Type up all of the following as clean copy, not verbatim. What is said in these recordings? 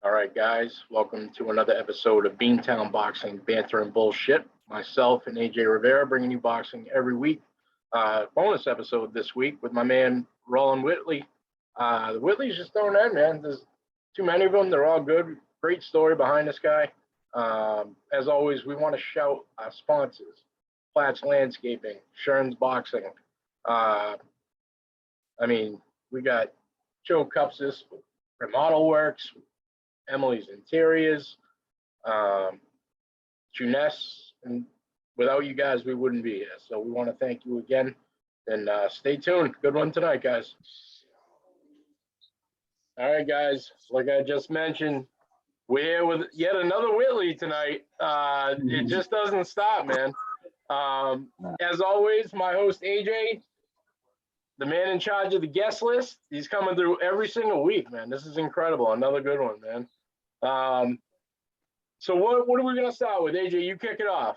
All right, guys, welcome to another episode of BeanTown Boxing, Banter and Bullshit. Myself and AJ Rivera bringing you boxing every week. Bonus episode this week with my man Rollin Whitley. The Whitley's just throwing in, man. There's too many of them. They're all good. Great story behind this guy. As always, we want to shout our sponsors: Platt's Landscaping, Shern's Boxing. We got Joe Cupsis, Remodel Works, Emily's Interiors, Juness, and without you guys, we wouldn't be here. So we want to thank you again, and stay tuned. Good one tonight, guys. All right, guys, like I just mentioned, we're here with yet another Whitley tonight. It just doesn't stop, man. As always, my host, AJ, the man in charge of the guest list, he's coming through every single week, man. This is incredible. Another good one, man. So what are we going to start with? AJ, you kick it off.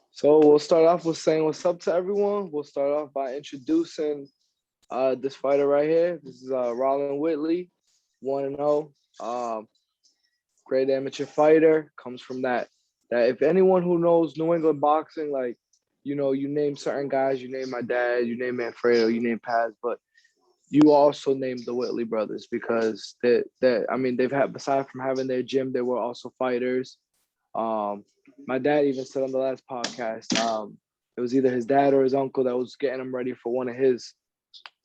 So we'll start off with saying what's up to everyone. We'll start off by introducing this fighter right here. This is Rollin Whitley, 1-0. Great amateur fighter. Comes from that if anyone who knows New England boxing, like, you know, you name certain guys, you name my dad, you name Manfredo, you name Paz, but you also named the Whitley brothers because they've had, aside from having their gym, they were also fighters. My dad even said on the last podcast, it was either his dad or his uncle that was getting him ready for one of his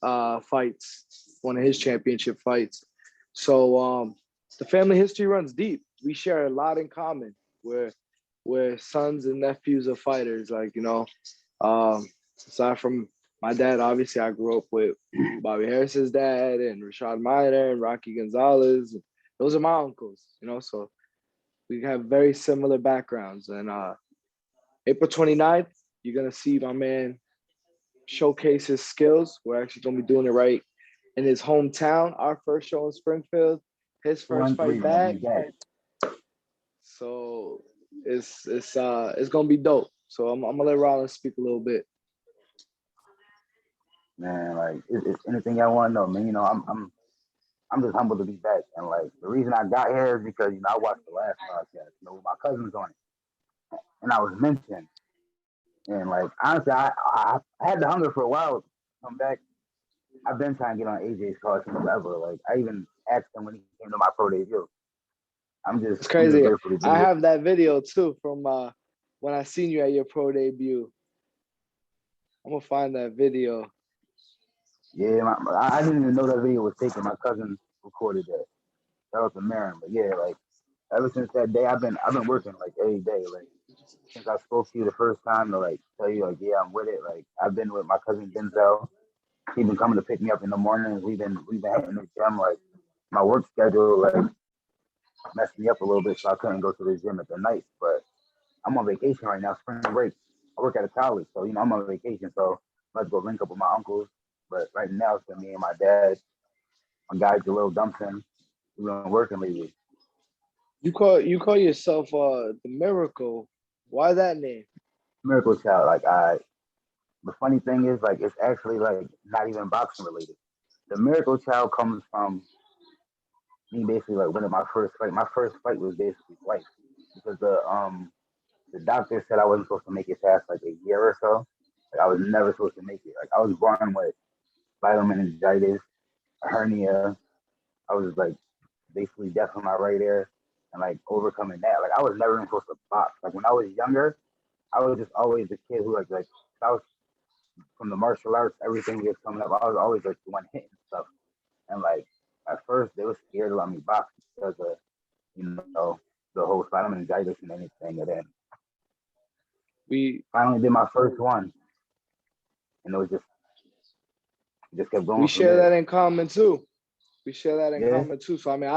fights, one of his championship fights. So the family history runs deep. We share a lot in common. We're sons and nephews of fighters. Like, you know, aside from my dad, obviously I grew up with Bobby Harris's dad and Rashad Minor and Rocky Gonzalez. Those are my uncles, you know, so we have very similar backgrounds. And April 29th, you're going to see my man showcase his skills. We're actually going to be doing it right in his hometown. Our first show in Springfield, his first fight back. So it's going to be dope. So I'm going to let Rollins speak a little bit. Man, like, it's anything y'all want to know, man. You know, I'm just humbled to be back. And, like, the reason I got here is because, you know, I watched the last podcast, you know, with my cousins on it. And I was mentioned. And, like, honestly, I had the hunger for a while to come back. I've been trying to get on AJ's card since ever. Like, I even asked him when he came to my pro debut. It's crazy. I have that video, too, from when I seen you at your pro debut. I'm going to find that video. Yeah, I didn't even know that video was taken. My cousin recorded that. That was a Marin. But yeah, like, ever since that day, I've been working like every day. Like, since I spoke to you the first time to like tell you like, yeah, I'm with it. Like, I've been with my cousin Denzel. He's been coming to pick me up in the mornings. We've been hitting the gym. Like, my work schedule like messed me up a little bit, so I couldn't go to the gym at the night. But I'm on vacation right now, spring break. I work at a college, so you know I'm on vacation. So let's go link up with my uncles. But right now it's been me and my dad, my guy Jalil Dumpson. We've been working lately. You call yourself the Miracle. Why that name? Miracle Child. Like, the funny thing is, like, it's actually like not even boxing related. The Miracle Child comes from me basically like winning my first fight. My first fight was basically life because the doctor said I wasn't supposed to make it past like a year or so. Like, I was never supposed to make it. Like, I was born with viral meningitis, a hernia. I was like basically deaf in my right ear, and like overcoming that. Like, I was never even supposed to box. Like, when I was younger, I was just always the kid who like I was from the martial arts. Everything was coming up. I was always like the one hitting stuff, and like at first they were scared to let me box because of, you know, the whole spinal meningitis and anything. And then we finally did my first one, and it was just kept going. We share that in common too. So I mean,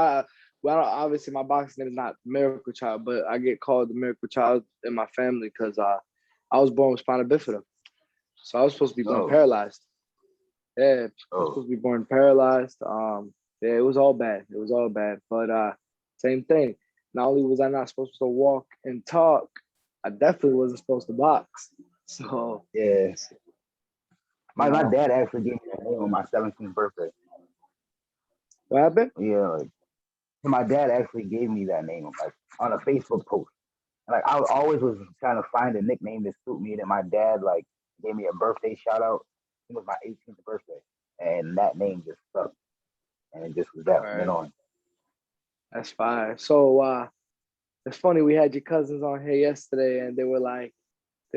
obviously my boxing name is not Miracle Child, but I get called the Miracle Child in my family because I was born with spina bifida, so I was supposed to be born paralyzed. Yeah, I was supposed to be born paralyzed. Yeah, it was all bad. But same thing. Not only was I not supposed to walk and talk, I definitely wasn't supposed to box. So yeah. My dad actually gave me a name on my 17th birthday. What happened? Yeah, like So my dad actually gave me that name, like on a Facebook post. Like I always was trying to find a nickname that suit me. That my dad like gave me a birthday shout out. It was my 18th birthday, and that name just stuck, and it just was that from then Right. on. That's fine. So it's funny, we had your cousins on here yesterday and they were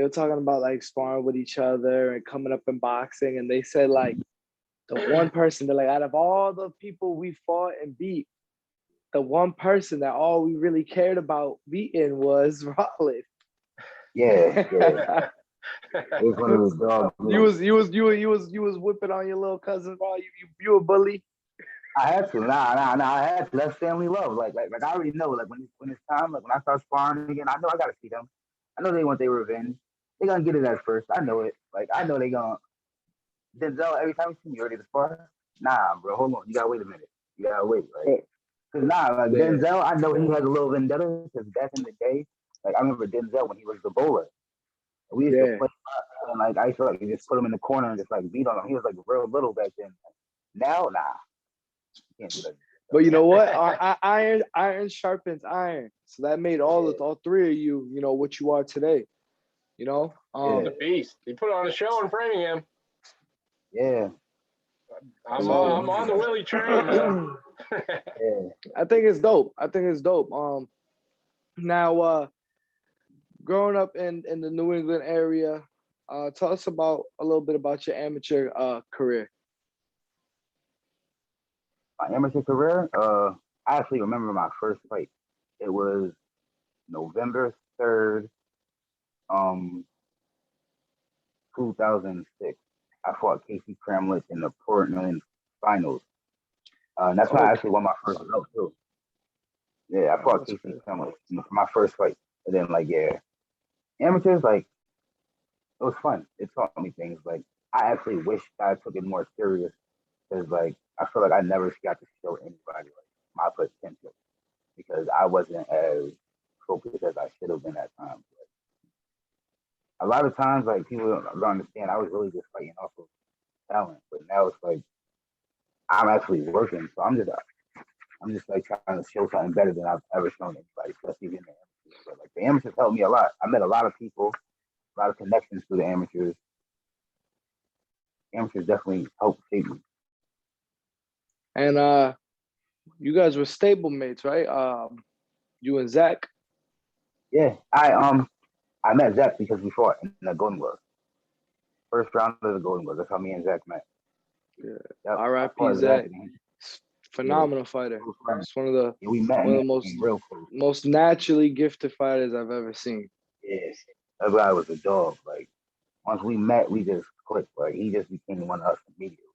talking about like sparring with each other and coming up in boxing, and they said like the one person, they're like, out of all the people we fought and beat, the one person that all we really cared about beating was Rollin. Yeah, yeah. It was one of those dogs. You was whipping on your little cousin, bro. You a bully. I had to. Nah. I had to. That's family love. Like I already know. Like when it's time, like when I start sparring again, I know I gotta see them. I know they want their revenge. They gonna get it at first. I know it. Like I know they gonna. Denzel, every time you see me ready to spar, nah, bro, hold on. You gotta wait a minute. You gotta wait, right? Cause like Yeah. Denzel, I know he has a little vendetta. Cause back in the day, like I remember Denzel when he was the bowler. We used to play, and like I used to like just put him in the corner and just like beat on him. He was like real little back then. Now, nah, you can't do that. But you know what? Iron sharpens iron. So that made all three of you, what you are today. The beast. He put on a show in Framingham. Yeah. I'm on the Willie train, man. Yeah. I think it's dope. Now growing up in the New England area, tell us about a little bit about your amateur career. My amateur career, I actually remember my first fight. It was November 3rd, 2006. I fought Casey Cramlett in the Portland finals. And that's when I actually won my first belt too. Yeah, I fought Casey Cramlett for my first fight. And then amateurs, like, it was fun. It taught me things. Like, I actually wish I took it more serious because, like, I feel like I never got to show anybody like my potential because I wasn't as focused as I should have been at times. Like, a lot of times, like, people don't understand. I was really just fighting off of talent, but now it's like I'm actually working, so I'm just like trying to show something better than I've ever shown anybody, especially in the amateurs. But like the amateurs helped me a lot. I met a lot of people, a lot of connections through the amateurs. Amateurs definitely helped shape me. And you guys were stablemates, right? You and Zach. Yeah, I met Zach because we fought in the Golden Glove. First round of the Golden Glove. That's how me and Zach met. Yeah. Yep. R.I.P. Zach. Phenomenal fighter. It's one of the most naturally gifted fighters I've ever seen. Yeah, that guy was a dog. Like once we met, we just clicked. Like he just became one of us immediately.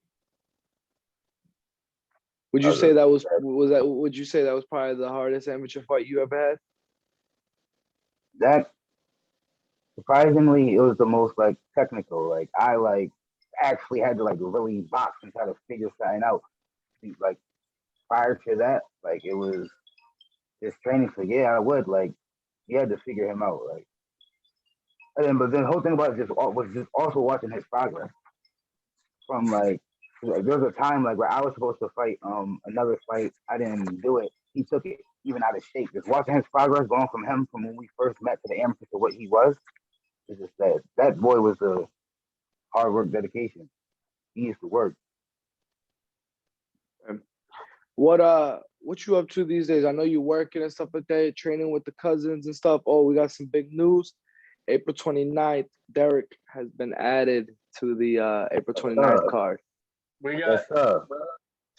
Would you say that would you say that was probably the hardest amateur fight you ever had? That surprisingly, it was the most like technical. Like I actually had to like really box and try to figure something out. Like prior to that, like it was just training. So yeah, I would like you had to figure him out. Like, but then the whole thing about it was just also watching his progress from like there was a time like where I was supposed to fight another fight. I didn't do it. He took it even out of shape. Just watching his progress going from when we first met to the amateur to what he was. It's just that boy was a hard work, dedication. He used to work. What you up to these days? I know you working and stuff like that, training with the cousins and stuff. Oh, we got some big news. April 29th, Derek has been added to the April 29th card. We got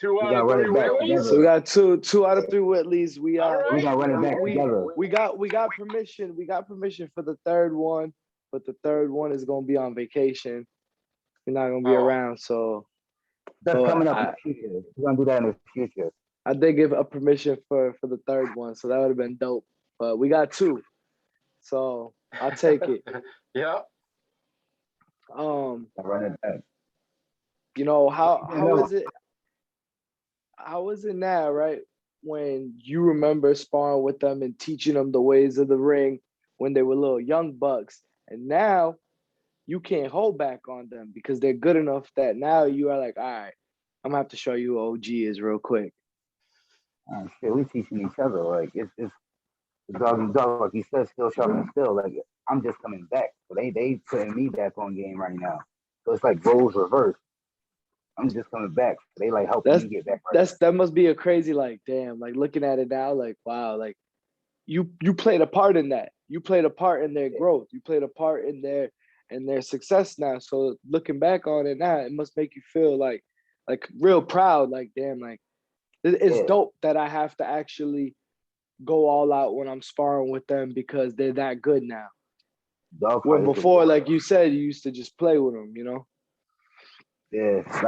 2 out of 3 Whitleys. So we got two out of 3 Whitleys. We got running back together. We got permission. We got permission for the third one, but the third one is gonna be on vacation. You're not gonna be around, so that's coming up in the future. We're gonna do that in the future. I did give a permission for the third one, so that would have been dope. But we got 2, so I'll take it. Yeah. Running back. You know how is it? How is it now, right? When you remember sparring with them and teaching them the ways of the ring when they were little young bucks, and now you can't hold back on them because they're good enough that now you are like, all right, I'm gonna have to show you who OG is real quick. Shit, we teaching each other. Like it's dog and dog. Like you said, still sharp still. Like I'm just coming back, so they putting me back on game right now. So it's like roles reversed. I'm just coming back. So they like helping me get back. That must be a crazy, like, damn, like looking at it now, like, wow, like you played a part in that. You played a part in their growth. You played a part in their success now. So looking back on it now, it must make you feel like real proud. Like, damn, like it's dope that I have to actually go all out when I'm sparring with them because they're that good now. When before, like you said, you used to just play with them, you know? That's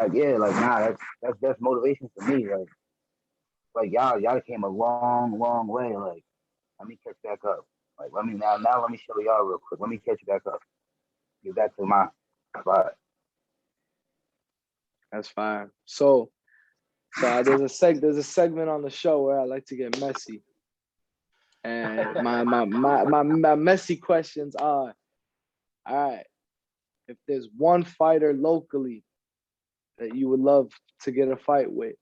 motivation for me. Like y'all came a long way. Like, let me catch back up. Like, let me show y'all real quick. Let me catch you back up. Get back to my spot. That's fine. So there's a segment on the show where I like to get messy. And my messy questions are, all right, if there's one fighter locally that you would love to get a fight with,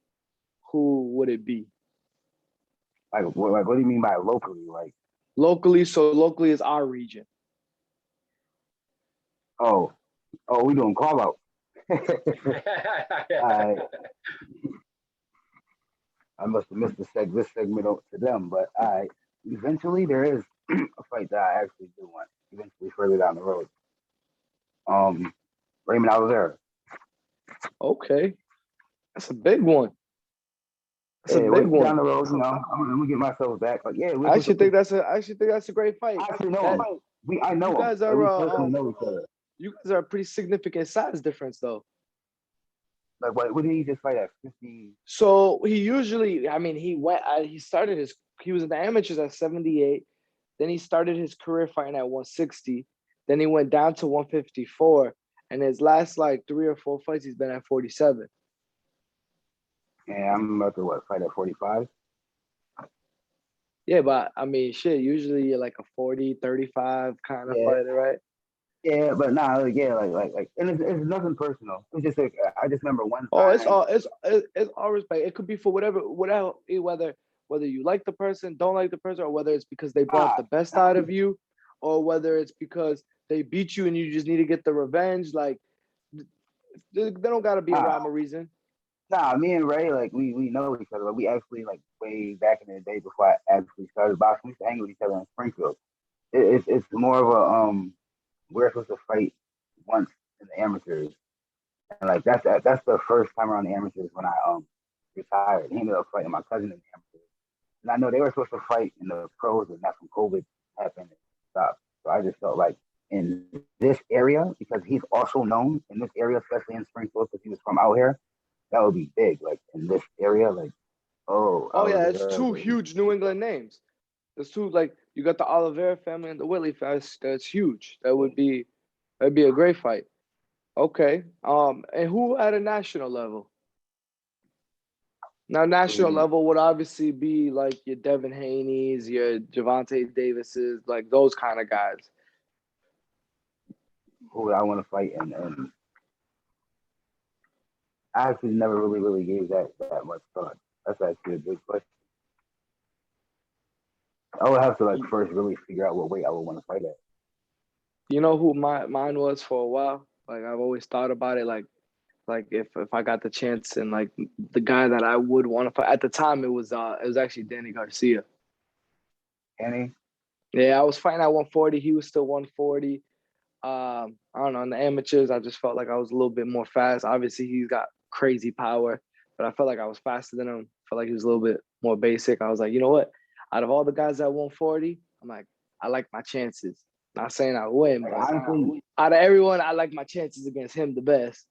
who would it be? Like what do you mean by locally? Like locally is our region. Oh, we doing call out. I must have missed this segment to them, but eventually there is a fight that I actually do want. Eventually, further down the road. Raymond Oliveira. Okay, that's a big one. That's a big one. Down the road, you know, I'm gonna get myself back. But yeah, I actually think that's a great fight. I actually know him. I know you guys him. are know each other. You guys are a pretty significant size difference, though. Like, what did he just fight at 50? So he usually, I mean, he was in the amateurs at 78. Then he started his career fighting at 160. Then he went down to 154. And his last like 3 or 4 fights, he's been at 47. And I'm about to fight at 45? Yeah, but I mean, shit, usually you're like a 40, 35 kind of fighter, right? Yeah, but nah, like, and it's nothing personal. It's just like I just remember one time. Oh, it's all respect. It could be for whatever, whether you like the person, don't like the person, or whether it's because they brought the best out of you, or whether it's because they beat you and you just need to get the revenge. Like, they don't gotta be a rhyme or reason. Nah, me and Ray, like we know each other. Like, we actually like way back in the day before I actually started boxing, we used to hang with each other in Springfield. It's more of a we're supposed to fight once in the amateurs, and like that's the first time around the amateurs when I retired. He ended up fighting my cousin in the amateurs, and I know they were supposed to fight in the pros, and that's when COVID happened and stopped. So I just felt like in this area, because he's also known in this area, especially in Springfield, because he was from out here, that would be big. Like in this area, like yeah, it's 2 huge New England names. There's 2, like you got the Oliveira family and the Whitley family. That's huge. That'd be a great fight. Okay. And who at a national level? Now, national level would obviously be like your Devin Haney's, your Javante Davis's, like those kind of guys. Who would I want to fight? And I actually never really gave that much thought. That's actually a good question. I would have to like first really figure out what weight I would want to fight at. You know who mine was for a while? Like I've always thought about it. Like if I got the chance, and like the guy that I would want to fight at the time, it was actually Danny Garcia. Danny? Yeah, I was fighting at 140. He was still 140. I don't know. In the amateurs, I just felt like I was a little bit more fast. Obviously, he's got crazy power, but I felt like I was faster than him. I felt like he was a little bit more basic. I was like, you know what? Out of all the guys at 140, I'm like, I like my chances. Not saying I win, but honestly, out of everyone, I like my chances against him the best.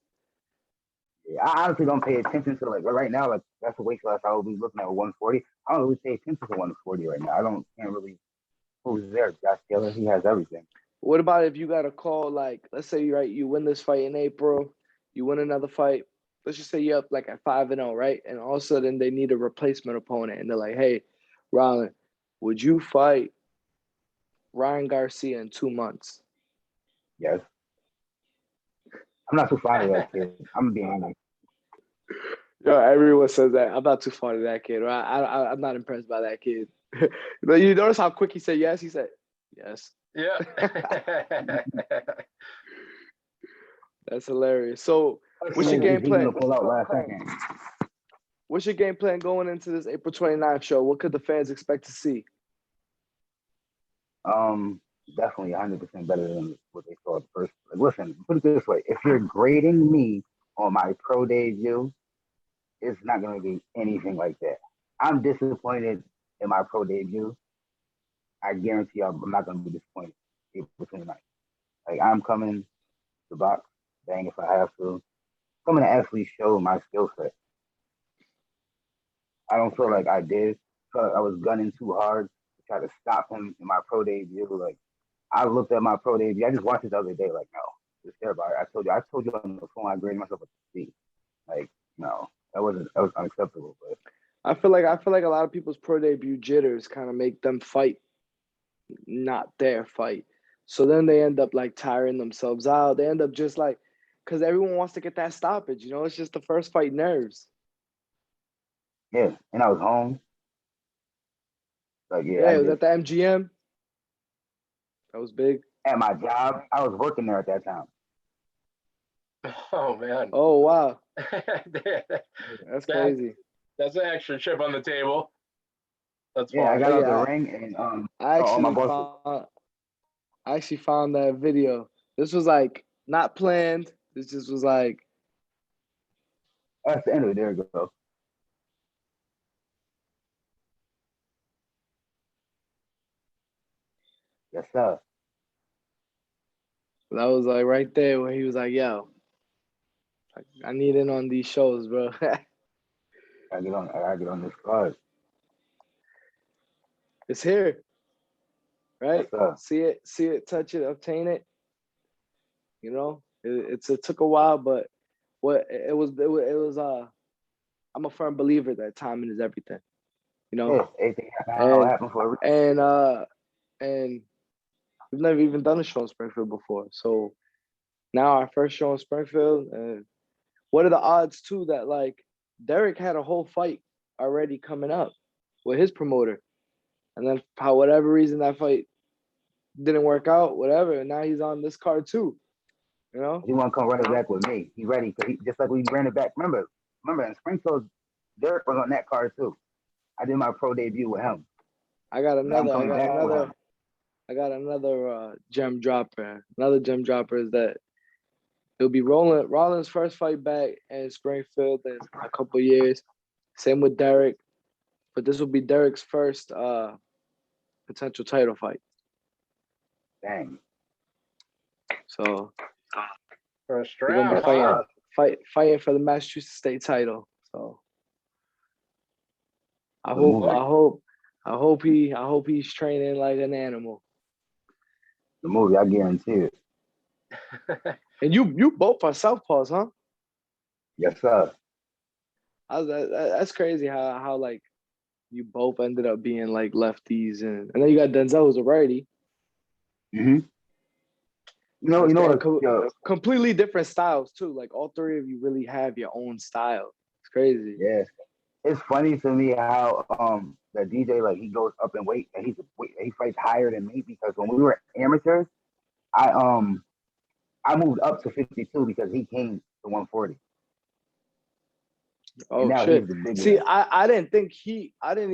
Yeah, I honestly don't pay attention to like right now. Like that's the weight class I will be looking at 140. I don't really pay attention to 140 right now. Can't really. Who's there? Josh Taylor. He has everything. What about if you got a call? Like, let's say you win this fight in April, you win another fight. Let's just say you're up like at 5-0, right? And all of a sudden they need a replacement opponent, and they're like, "Hey, Rollin, would you fight Ryan Garcia in 2 months?" Yes. I'm not too fond of that kid. I'm being honest. Yo, everyone says that. I'm not too fond of that kid. I'm not impressed by that kid. You notice how quick he said yes? He said yes. Yeah. That's hilarious. So what's your He's game plan? gonna pull out last second. What's your game plan going into this April 29th show? What could the fans expect to see? Definitely 100% better than what they saw at first. Like, listen, put it this way: if you're grading me on my pro debut, it's not gonna be anything like that. I'm disappointed in my pro debut. I guarantee you, I'm not gonna be disappointed April 29th. Like I'm coming to box, bang if I have to. Coming to actually show my skill set. I don't feel like I did. I feel like I was gunning too hard to try to stop him in my pro debut. Like I looked at my pro debut. I just watched it the other day. Like no, just care about it. I told you on the phone. I graded myself a C. Like no, that was unacceptable. But I feel like a lot of people's pro debut jitters kind of make them fight not their fight. So then they end up like tiring themselves out. They end up just like because everyone wants to get that stoppage. It's just the first fight nerves. yeah, and I was home. Like Yeah, it was at the MGM. That was big. at my job. I was working there at that time. Oh man. Oh wow, that's crazy. That's an extra chip on the table. That's Yeah, fine. I got out the ring and I actually found that video. This was like not planned. This just was like that's the end of it. There you go. Yes, sir. that was like right there where he was like, "Yo, I need in on these shows, bro." I gotta get on this card. It's here, right? Yes, See it, touch it, obtain it. It took a while, but I'm a firm believer that timing is everything. yeah, everything and happened for a reason. And we've never even done a show in Springfield before, so now our first show in Springfield. And what are the odds too that like Derek had a whole fight already coming up with his promoter, and then for whatever reason that fight didn't work out, whatever, and now he's on this card too. He want to come run it back with me. He ready because just like we ran it back. Remember in Springfield, Derek was on that card too. I did my pro debut with him. I got another gem dropper. Another gem dropper is that it'll be Rollin's first fight back in Springfield in a couple years. Same with Derek, but this will be Derek's first potential title fight. Dang. So First we're gonna be round. fighting for the Massachusetts state title. So I hope he's training like an animal. The movie, I guarantee it. And you both are southpaws, huh? Yes, sir. That's crazy how like you both ended up being like lefties, and then you got Denzel who's a righty. Mm-hmm. Completely different styles too. Like all three of you really have your own style. It's crazy. Yeah. It's funny to me how the DJ like he goes up in weight and he fights higher than me because when we were amateurs, I moved up to 52 because he came to 140. Oh shit! See, I didn't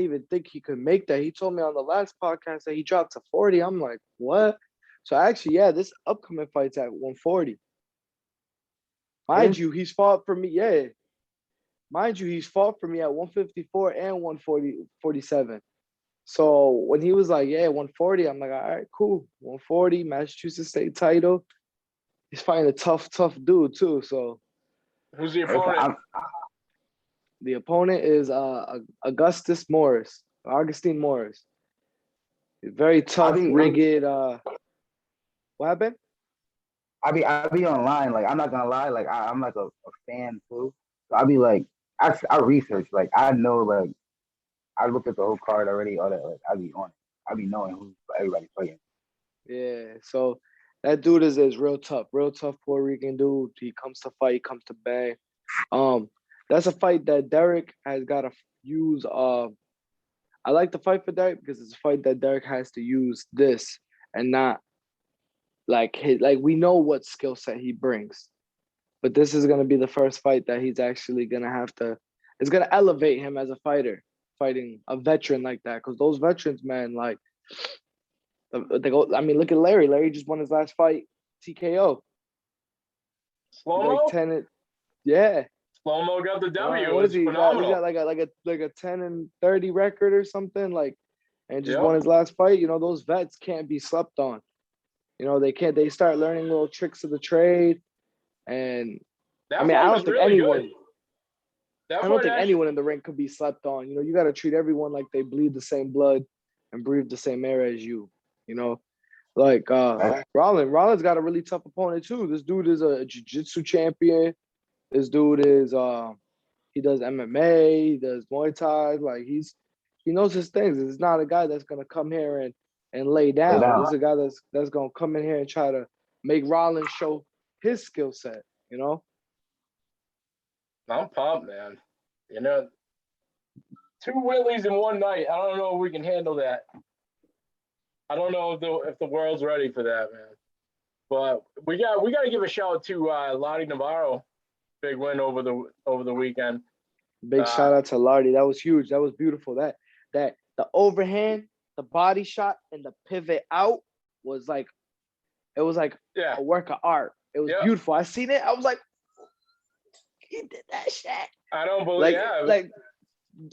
even think he could make that. He told me on the last podcast that he dropped to 40. I'm like, what? So actually, yeah, this upcoming fight's at 140. Mind you, he's fought for me. Yeah, mind you, he's fought for me at 154 and 147. So when he was like, yeah, 140, I'm like, all right, cool. 140, Massachusetts state title. He's fighting a tough dude too. So who's the opponent? The opponent is Augustine Morris. Very tough, rigid. What happened? I be online. Like I'm not gonna lie. Like I'm like a fan too. So I be like I research. Like I know like I looked at the whole card already. All that. Like I be on it. I be knowing who everybody's fighting. Yeah. So that dude is real tough Puerto Rican dude. He comes to fight. He comes to bang. that's a fight that Derek has got to use. I like the fight for Derek because it's a fight that Derek has to use this and not like we know what skill set he brings. But this is gonna be the first fight that he's actually gonna have to. It's gonna elevate him as a fighter, fighting a veteran like that. Because those veterans, man, like they go. I mean, look at Larry. Larry just won his last fight, TKO. Slow-mo? Like 10. Yeah. Slow-mo got the W. What is It's he? phenomenal. He got like a 10-30 record or something. Like, and just Yep. won his last fight. You know, those vets can't be slept on. You know, they can't. They start learning little tricks of the trade, and That I mean, fight I was don't think really anyone. good. That I don't fight think actually- anyone in the ring could be slept on. You know, you got to treat everyone like they bleed the same blood and breathe the same air as you. You know, like Rollin's got a really tough opponent too. This dude is a jiu-jitsu champion. This dude is he does MMA, he does Muay Thai. Like he knows his things. It's not a guy that's gonna come here and lay down. This is a guy that's gonna come in here and try to make Rollin show his skill set. You know. I'm pumped, man. You know, 2 Whitleys in one night. I don't know if we can handle that. I don't know if the world's ready for that, man. But we got to give a shout out to Lottie Navarro. Big win over the weekend. Big shout out to Lardy. That was huge. That was beautiful. That the overhand, the body shot, and the pivot out was like a work of art. It was beautiful. I seen it. I was like, he did that shit. I don't believe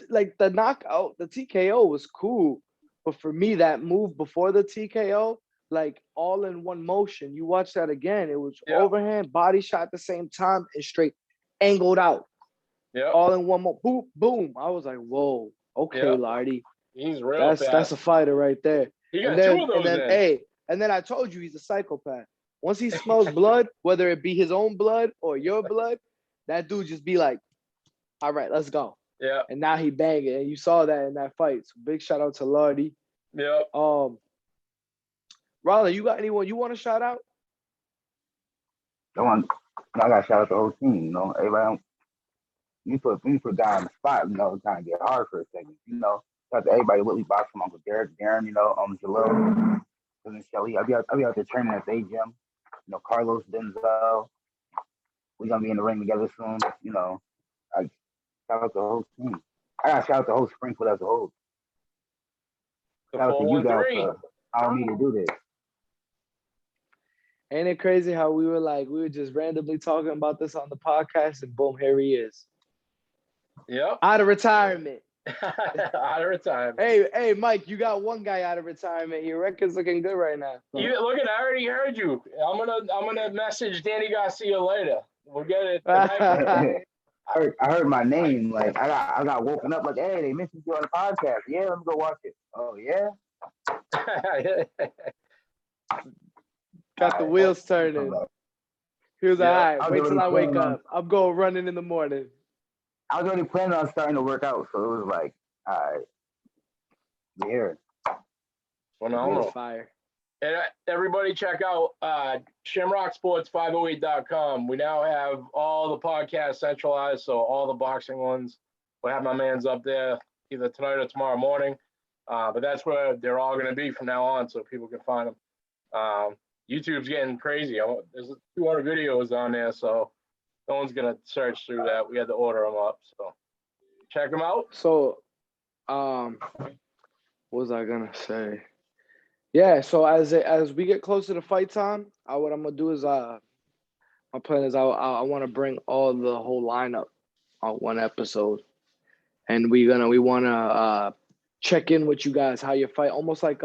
like the knockout, the TKO was cool. But for me, that move before the TKO, like all in one motion, you watch that again. It was overhand, body shot at the same time, and straight angled out. Yeah. All in one more. Boom, boom. I was like, whoa, okay, Lardy. He's real fast. That's a fighter right there. He got 2 of those and then I told you he's a psychopath. Once he smells blood, whether it be his own blood or your blood, that dude just be like, all right, let's go. Yeah. And now he banging. And you saw that in that fight. So big shout out to Lardy. Yeah. Rollin, you got anyone you want to shout out? I got to shout out the whole team. You know, everybody. You put guy on the spot. You know, it kind of get hard for a second. You know, shout out to everybody. Whitley Box from Uncle Derek, Darren. You know, Jalil, and Shelly. I'll be out there training at the gym. You know, Carlos, Denzel. We're gonna be in the ring together soon. You know, I shout out the whole team. I got to shout out the whole Springfield as a whole. Shout out to you guys for allowing me to do this. Ain't it crazy how we were just randomly talking about this on the podcast and boom, here he is. Yep. Out of retirement. Out of retirement. Hey, Mike, you got one guy out of retirement. Your record's looking good right now. Look at, I already heard you. I'm gonna message Danny Garcia later. We'll get it tonight. I heard my name. Like I got woken up like, hey, they mentioned you on the podcast. Yeah, let me go watch it. Oh yeah. Got the wheels turning. He was like, all right, wait till I wake up. I'm going running in the morning. I was already planning on starting to work out, so it was like, all right, we're here. Phenomenal. Fire. And everybody check out ShamrockSports508.com. We now have all the podcasts centralized, so all the boxing ones. We'll have my mans up there either tonight or tomorrow morning. But that's where they're all going to be from now on, so people can find them. YouTube's getting crazy. There's 200 videos on there, so no one's going to search through that. We had to order them up, so check them out. So, what was I going to say? Yeah, so as we get closer to fight time, what I'm gonna do is my plan is I want to bring all the whole lineup on one episode, and we want to check in with you guys how you fight, almost like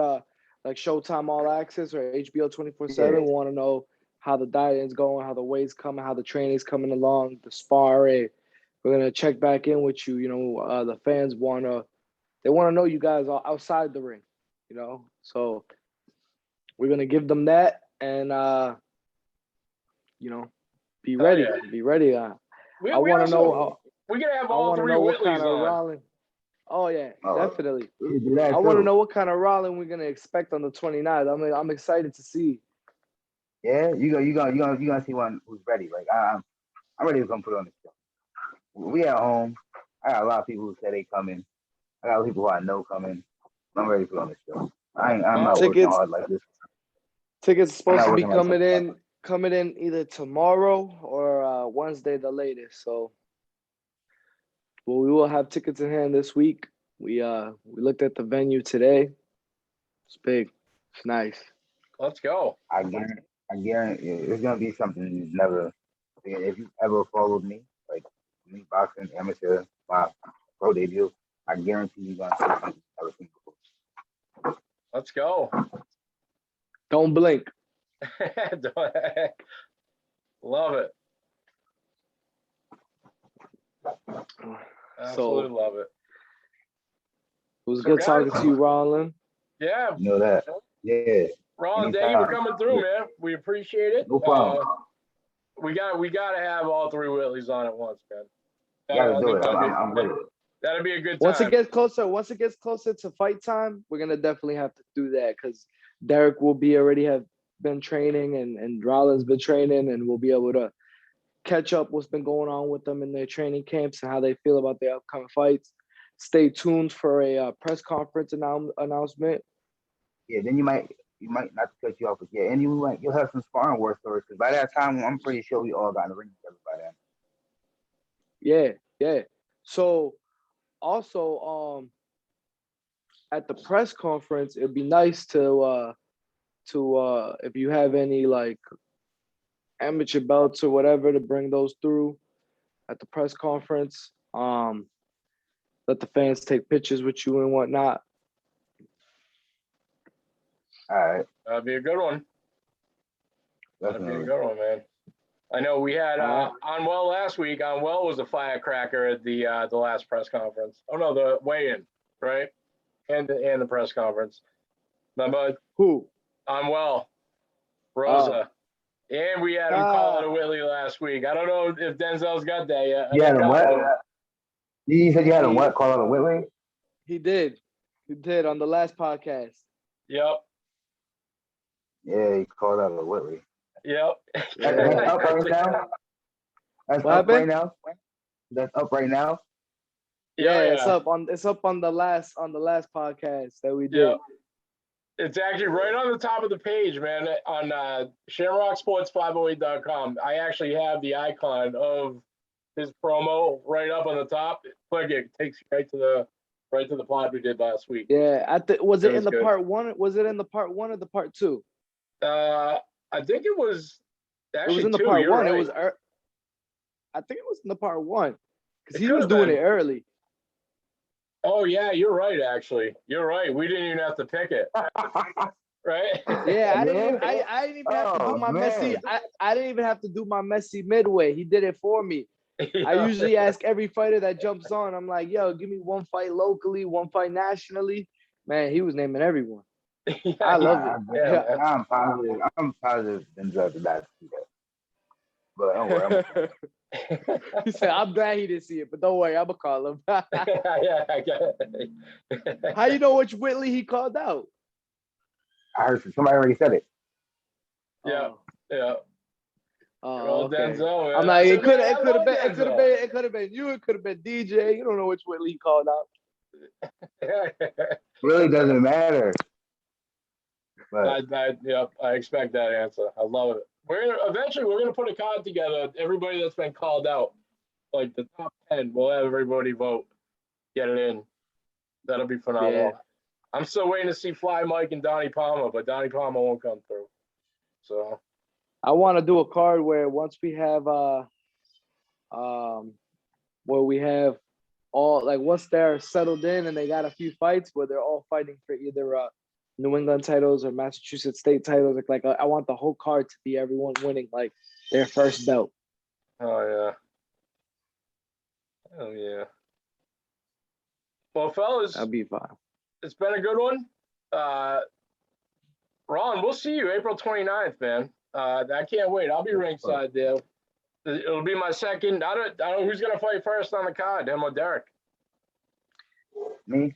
Showtime All Access or HBO 24/7. We want to know how the diet is going, how the weight's coming, how the training's coming along, the sparring. We're gonna check back in with you. You know, the fans want to know you guys outside the ring. You know, so. We're gonna give them that and be ready. Yeah. Be ready. I want to know. We're gonna have all 3 Whitleys on. Rollin. Oh yeah, definitely. I want to know what kind of Rollin we're gonna expect on the 29th. I'm excited to see. Yeah, you gonna see one who's ready. Like I'm ready to come put on the show. We at home. I got a lot of people who say they coming. I got people who I know coming. I'm ready for on the show. I'm not working Tickets hard like this. tickets I'm supposed not to be working like coming in either tomorrow or Wednesday the latest. So we will have tickets in hand this week. We looked at the venue today. It's big. It's nice. Let's go. I guarantee it's gonna be something you've never. If you ever followed me, like me boxing amateur, my pro debut, I guarantee you're gonna see something you've never seen before. Let's go. Don't blink. Love it. Absolutely love it. It was So, good guys, talking to you, Rollin. Yeah. You know that? Yeah. Rollin, thank you for coming through, man. We appreciate it. No problem. We got to have all three Whitleys on at once, man. Gotta do it. I'm with it. That'd be a good time. Once it gets closer to fight time, we're gonna definitely have to do that because Derek will already have been training and Rollin's been training, and we'll be able to catch up what's been going on with them in their training camps and how they feel about their upcoming fights. Stay tuned for a press conference announcement. Yeah, then you might not to cut you off, but yeah, and you'll have some sparring war stories because by that time I'm pretty sure we all got in the ring together by then. Yeah. So also at the press conference, it'd be nice to if you have any like amateur belts or whatever to bring those through at the press conference. Let the fans take pictures with you and whatnot. All right. That'd be a good one. Definitely. That'd be a good one, man. I know we had Onwell last week. Onwell was a firecracker at the last press conference. Oh no, the weigh-in, right? And the press conference. Remember? Who? Onwell, Rosa. And we had him call it a Whitley last week. I don't know if Denzel's got that yet. You had him what? You said you had him what? Call out a Whitley? He did. He did on the last podcast. Yep. Yeah, he called out a Whitley. Yep. That's up right now? That's What up happened? right now? That's up right now? Yeah, it's up on the last podcast that we did. Yep. It's actually right on the top of the page, man, on ShamrockSports508.com. I actually have the icon of his promo right up on the top. Click it, takes you right to the pod we did last week. Yeah, was it in the good. part one? Was it in the part one or the part two? I think it was actually It was in the two. part You're one. right. It was. I think it was in the part one because he was doing it early. Oh yeah, you're right. Actually, you're right. We didn't even have to pick it, right? Yeah, I didn't even have to do my messy. I didn't even have to do my messy midway. He did it for me. Yeah. I usually ask every fighter that jumps on. I'm like, yo, give me one fight locally, one fight nationally. Man, he was naming everyone. Yeah, I love it. Yeah, I'm positive Denzel did not see that. But don't worry. He said, I'm glad he didn't see it, but don't worry, I'm going to call him. yeah, I get it. How you know which Whitley he called out? I heard somebody already said it. Yeah, yeah. Oh, okay. Denzel, man. I'm like, it could have been you, it could have been DJ. You don't know which Whitley he called out. Really doesn't matter. But I expect that answer. I love it. Eventually we're gonna put a card together. Everybody that's been called out, like the top 10, we'll have everybody vote, get it in. That'll be phenomenal. Yeah. I'm still waiting to see Fly Mike and Donnie Palmer, but Donnie Palmer won't come through. So I want to do a card where once we have where we have all, like, once they're settled in and they got a few fights where they're all fighting for either New England titles or Massachusetts state titles. Like I want the whole card to be everyone winning like their first belt. oh yeah. Well, fellas, That'd be fine. it's been a good one. Ron, we'll see you April 29th, man. I can't wait. I'll be ringside there. It'll be my second. I don't know who's gonna fight first on the card, him or Derek. me?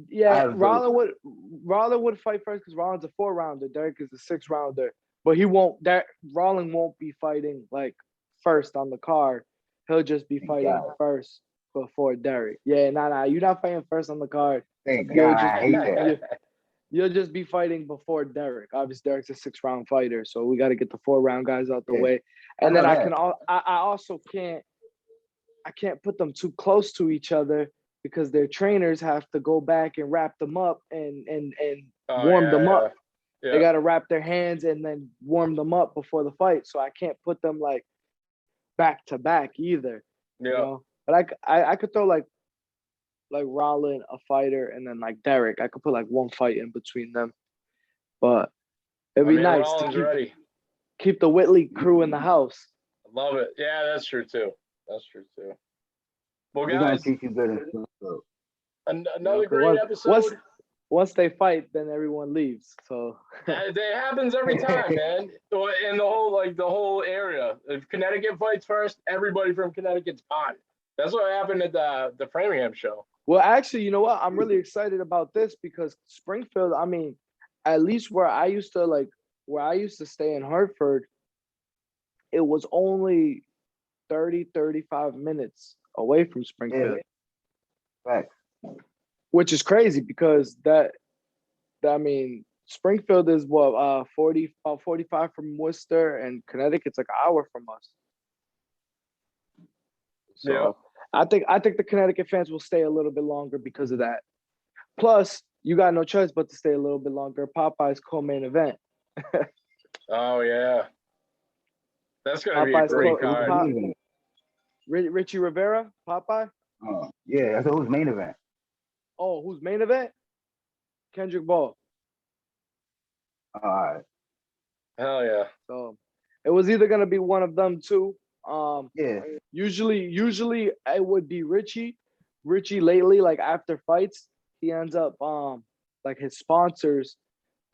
Yeah, Rollin would fight first because Rollin's a 4-rounder. Derek is a 6-rounder, but Rollin won't be fighting like first on the card. he'll just be Thank fighting God. first before Derek. Yeah, nah, you're not fighting first on the card. Thank You'll God. I hate that. You'll just be fighting before Derek. Obviously, Derek's a 6-round fighter, so we got to get the 4-round guys out the Yeah. way. And I then know I also can't put them too close to each other because their trainers have to go back and wrap them up and warm them up. Yeah. They got to wrap their hands and then warm them up before the fight. So I can't put them like back to back either. Yeah. You know? But I could throw like Rollin, a fighter, and then like Derek. I could put like one fight in between them. But it'd be nice Rollin's to ready. keep the Whitley crew in the house. I love it. Yeah, that's true too. Well, We're gonna guys, treat you good in Springfield. another great episode. Once they fight, then everyone leaves. So It happens every time, man. In the whole area. If Connecticut fights first, everybody from Connecticut's on. That's what happened at the Framingham show. well, actually, you know what? I'm really excited about this because Springfield, I mean, at least where I used to stay in Hartford, it was only 30, 35 minutes away from Springfield. Yeah. Facts. Which is crazy because I mean, Springfield is what 45 from Worcester, and Connecticut's like an hour from us. So Yeah. I think the Connecticut fans will stay a little bit longer because of that. Plus, you got no choice but to stay a little bit longer. Popeye's co-main event. Oh yeah, that's gonna be a Popeye's great card. Richie Rivera, Popeye. Oh, yeah, that's who's main event. Oh, who's main event? Kendrick Ball. All right. Hell yeah. So it was either gonna be one of them two. Yeah. Usually it would be Richie. Richie lately, like after fights, he ends up like his sponsors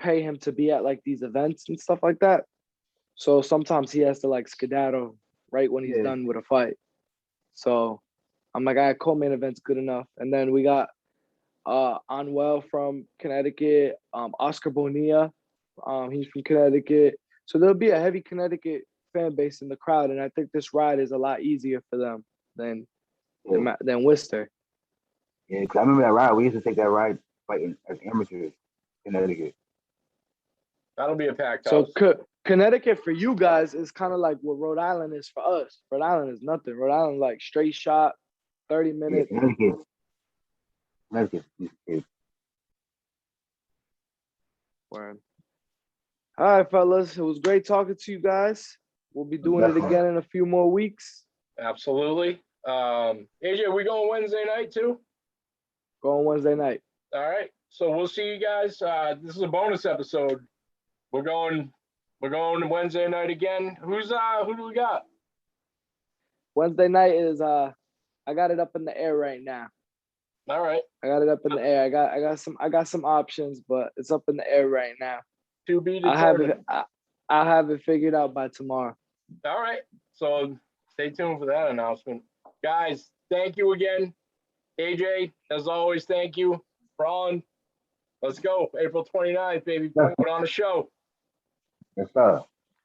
pay him to be at like these events and stuff like that. So sometimes he has to like skedaddle right when he's done with a fight. So I'm like, I co-main event's good enough. And then we got Anuel from Connecticut, Oscar Bonilla. He's from Connecticut. So there'll be a heavy Connecticut fan base in the crowd, and I think this ride is a lot easier for them than Worcester. Yeah, because I remember that ride. We used to take that ride fighting as amateurs in Connecticut. That'll be a packed So house. Connecticut for you guys is kind of like what Rhode Island is for us. Rhode Island is nothing. Rhode Island like straight shot, 30 minutes. Yeah, Connecticut. Word. All right, fellas. It was great talking to you guys. We'll be doing it again in a few more weeks. Absolutely. AJ, we going Wednesday night too? Going Wednesday night. All right. So we'll see you guys. This is a bonus episode. We're going Wednesday night again. Who do we got? Wednesday night is I got it up in the air right now. All right. I got it up in the air. I got some options, but it's up in the air right now. To be determined. I'll have it figured out by tomorrow. All right. So stay tuned for that announcement. Guys, thank you again. AJ, as always, thank you. Rollin, let's go. April 29th, baby. Put on the show. Yes, sir.